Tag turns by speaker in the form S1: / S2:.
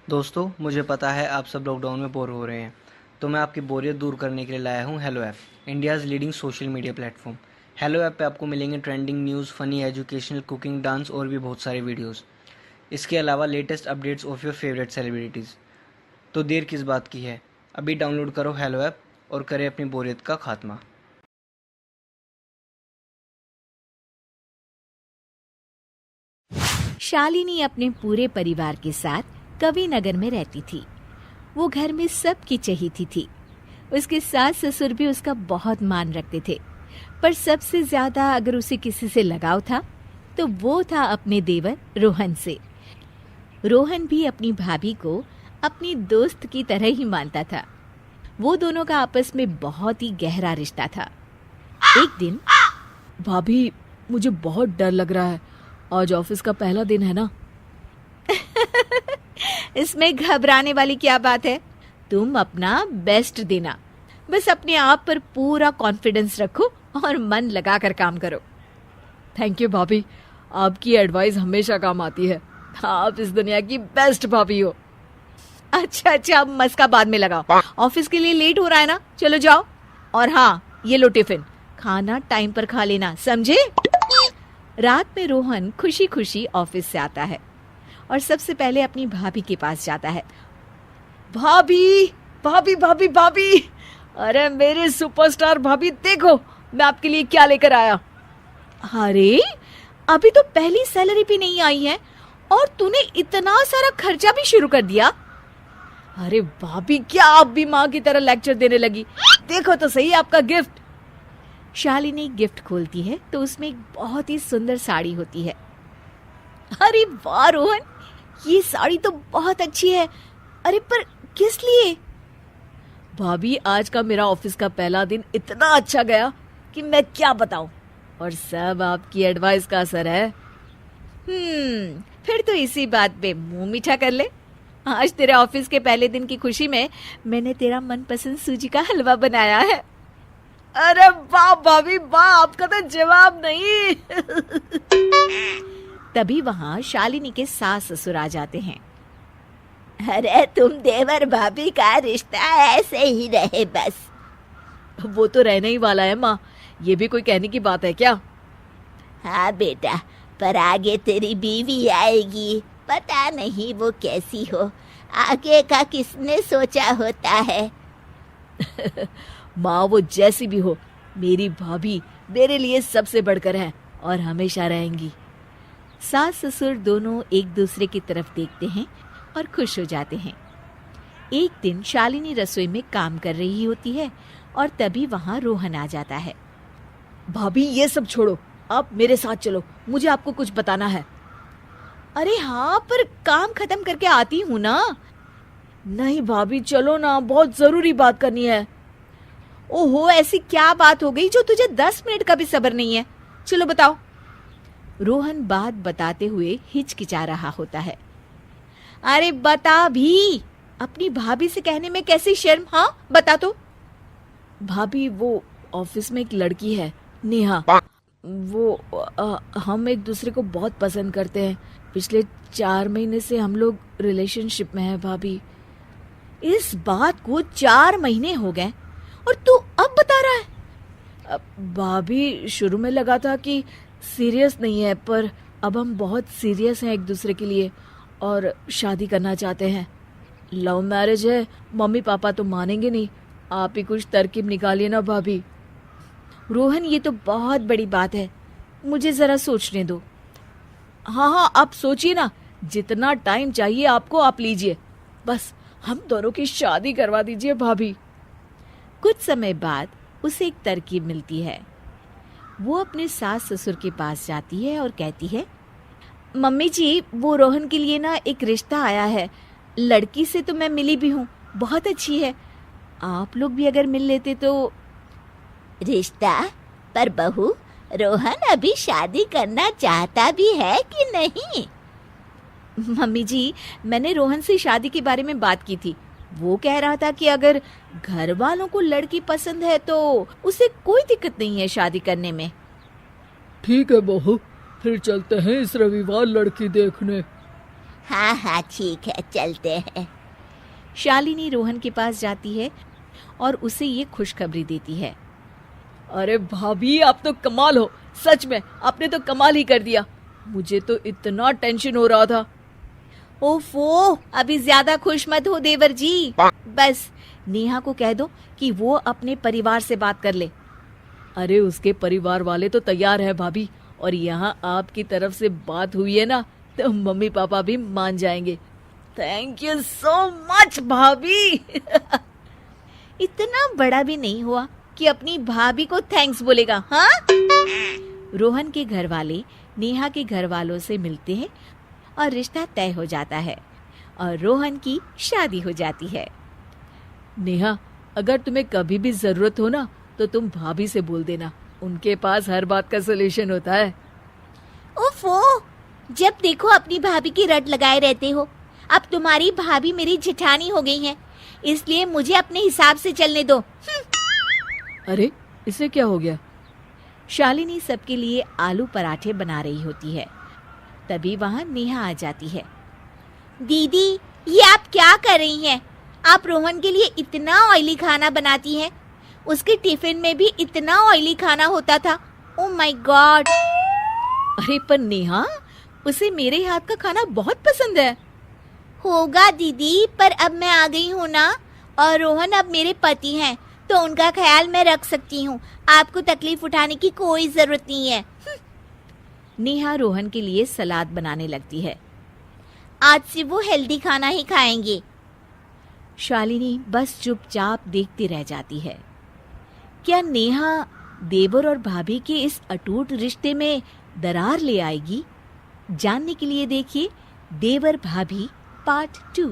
S1: दोस्तों, मुझे पता है आप सब लॉकडाउन में बोर हो रहे हैं, तो मैं आपकी बोरियत दूर करने के लिए लाया हूँ hello app, India's leading social media platform. Hello app पे आपको मिलेंगे trending news, funny, educational, cooking, dance और भी बहुत सारे वीडियोस। इसके अलावा latest updates of your favourite celebrities. तो देर किस बात की है, अभी डाउनलोड करो हेलो ऐप और करें अपनी बोरियत का खात्मा।
S2: शालिनी अपने पूरे परिवार के साथ कविनगर में रहती थी। वो घर में सबकी चहेती थी। उसके सास ससुर भी उसका बहुत मान रखते थे, पर सबसे ज्यादा अगर उसे किसी से लगाव था तो वो था अपने देवर रोहन से। रोहन भी अपनी भाभी को अपनी दोस्त की तरह ही मानता था। वो दोनों का आपस में बहुत ही गहरा रिश्ता था। एक दिन,
S3: भाभी, मुझे बहुत डर लग रहा है। आज ऑफिस का पहला दिन है ना।
S2: इसमें घबराने वाली क्या बात है? तुम अपना बेस्ट देना, बस अपने आप पर पूरा कॉन्फिडेंस रखो और मन लगाकर काम करो।
S3: थैंक यू भाभी, आपकी एडवाइस हमेशा काम आती है। आप इस दुनिया की बेस्ट भाभी हो।
S2: अच्छा, अब मस्का बाद में लगाओ। ऑफिस के लिए लेट हो रहा है ना, चलो जाओ। और हाँ, ये लो टिफिन, खाना टाइम पर खा लेना, समझे? रात में रोहन खुशी खुशी ऑफिस से आता है और सबसे पहले अपनी भाभी के पास जाता है।
S3: भाभी भाभी भाभी भाभी, अरे मेरे सुपरस्टार भाभी, देखो मैं आपके लिए क्या लेकर आया।
S2: अरे, अभी तो पहली सैलरी भी नहीं आई है और तूने इतना सारा खर्चा भी शुरू कर दिया।
S3: अरे भाभी, क्या आप भी माँ की तरह लेक्चर देने लगी? देखो तो सही आपका गिफ्ट।
S2: शालिनी गिफ्ट खोलती है तो उसमें एक बहुत ही सुंदर साड़ी होती है। अरे वाह रोहन, ये साड़ी तो बहुत अच्छी है। अरे पर किस लिए?
S3: भाभी, आज का मेरा ऑफिस का पहला दिन इतना अच्छा गया कि मैं क्या बताऊं। और सब आपकी एडवाइस का असर है।
S2: फिर तो इसी बात पे मुंह मीठा कर ले। आज तेरे ऑफिस के पहले दिन की खुशी में मैंने तेरा मनपसंद सूजी का हलवा बनाया है।
S3: अरे वाह भाभी वाह, आपका तो जवाब नहीं।
S2: तभी वहां शालिनी के सास ससुर आ जाते हैं। अरे तुम देवर भाभी का रिश्ता ऐसे ही रहे बस।
S3: वो तो रहने ही वाला है माँ, ये भी कोई कहने की बात है क्या?
S4: हाँ बेटा, पर आगे तेरी बीवी आएगी, पता नहीं वो कैसी हो। आगे का किसने सोचा होता है।
S3: माँ, वो जैसी भी हो, मेरी भाभी मेरे लिए सबसे बढ़कर है और हमेशा रहेंगी।
S2: सास ससुर दोनों एक दूसरे की तरफ देखते हैं और खुश हो जाते हैं। एक दिन शालिनी रसोई में काम कर रही होती है और तभी वहां रोहन आ जाता है।
S3: भाभी, ये सब छोड़ो, आप मेरे साथ चलो, मुझे आपको कुछ बताना है।
S2: अरे हाँ, पर काम खत्म करके आती हूँ ना।
S3: नहीं भाभी, चलो ना, बहुत जरूरी बात करनी है।
S2: ओहो, ऐसी क्या बात हो गई जो तुझे 10 मिनट का भी सब्र नहीं है? चलो बताओ। रोहन बात बताते हुए हिचकिचा रहा होता है। अरे बता भी, अपनी भाभी से कहने में कैसी शर्म। हाँ बता तो।
S3: भाभी, वो ऑफिस में एक लड़की है, नेहा। हम एक दूसरे को बहुत पसंद करते हैं। पिछले 4 महीने से हम लोग रिलेशनशिप में हैं भाभी।
S2: इस बात को 4 महीने हो गए और तू अब बता रहा है?
S3: भाभी, शुरू में लगा था कि सीरियस नहीं है, पर अब हम बहुत सीरियस हैं एक दूसरे के लिए और शादी करना चाहते हैं। लव मैरिज है, मम्मी पापा तो मानेंगे नहीं। आप ही कुछ तरकीब निकालिए ना भाभी।
S2: रोहन, ये तो बहुत बड़ी बात है, मुझे जरा सोचने दो।
S3: हाँ, आप सोचिए ना, जितना टाइम चाहिए आपको आप लीजिए, बस हम दोनों की शादी करवा दीजिए भाभी।
S2: कुछ समय बाद उसे एक तरकीब मिलती है। वो अपने सास ससुर के पास जाती है और कहती है, मम्मी जी, वो रोहन के लिए ना एक रिश्ता आया है। लड़की से तो मैं मिली भी हूँ, बहुत अच्छी है। आप लोग भी अगर मिल लेते तो।
S4: रिश्ता? पर बहू, रोहन अभी शादी करना चाहता भी है कि नहीं?
S2: मम्मी जी, मैंने रोहन से शादी के बारे में बात की थी। वो कह रहा था कि अगर घर वालों को लड़की पसंद है तो उसे कोई दिक्कत नहीं है शादी करने में।
S3: ठीक है बहू, फिर चलते हैं इस रविवार लड़की देखने।
S4: हाँ हाँ ठीक है, चलते हैं।
S2: शालिनी रोहन के पास जाती है और उसे ये खुशखबरी देती है।
S3: अरे भाभी, आप तो कमाल हो, सच में आपने तो कमाल ही कर दिया। मुझे तो इतना टेंशन हो रहा था।
S2: ओफो, अभी ज्यादा खुश मत हो देवर जी। बस नेहा को कह दो कि वो अपने परिवार से बात कर ले।
S3: अरे उसके परिवार वाले तो तैयार है भाभी, और यहाँ आपकी तरफ से बात हुई है ना, तो मम्मी पापा भी मान जाएंगे। थैंक यू सो मच भाभी।
S2: इतना बड़ा भी नहीं हुआ कि अपनी भाभी को थैंक्स बोलेगा, हाँ? रोहन के घर वाले नेहा के घर वालों से मिलते हैं और रिश्ता तय हो जाता है और रोहन की शादी हो जाती है।
S3: नेहा, अगर तुम्हें कभी भी जरूरत हो ना, तो तुम भाभी से बोल देना, उनके पास हर बात का सलूशन होता है।
S4: ओफो, जब देखो अपनी भाभी की रट लगाए रहते हो। अब तुम्हारी भाभी मेरी जेठानी हो गई है, इसलिए मुझे अपने हिसाब से चलने दो।
S3: अरे इसे क्या हो गया?
S2: शालिनी सबके लिए आलू पराठे बना रही होती है। तभी वहां नेहा आ जाती है।
S4: दीदी, ये आप क्या कर रही हैं? आप रोहन के लिए इतना ऑयली खाना बनाती हैं। उसके टिफिन में भी इतना ऑयली खाना होता था। Oh my God.
S3: अरे पर नेहा, उसे मेरे हाथ का खाना बहुत पसंद है।
S4: होगा दीदी, पर अब मैं आ गई हूँ ना, और रोहन अब मेरे पति हैं, तो उनका ख्याल मैं रख सकती हूँ। आपको तकलीफ उठाने की कोई जरूरत नहीं है।
S2: नेहा रोहन के लिए सलाद बनाने लगती है।
S4: आज से वो हेल्दी खाना ही खाएंगे।
S2: शालिनी बस चुपचाप देखती रह जाती है। क्या नेहा देवर और भाभी के इस अटूट रिश्ते में दरार ले आएगी? जानने के लिए देखिए देवर भाभी पार्ट 2।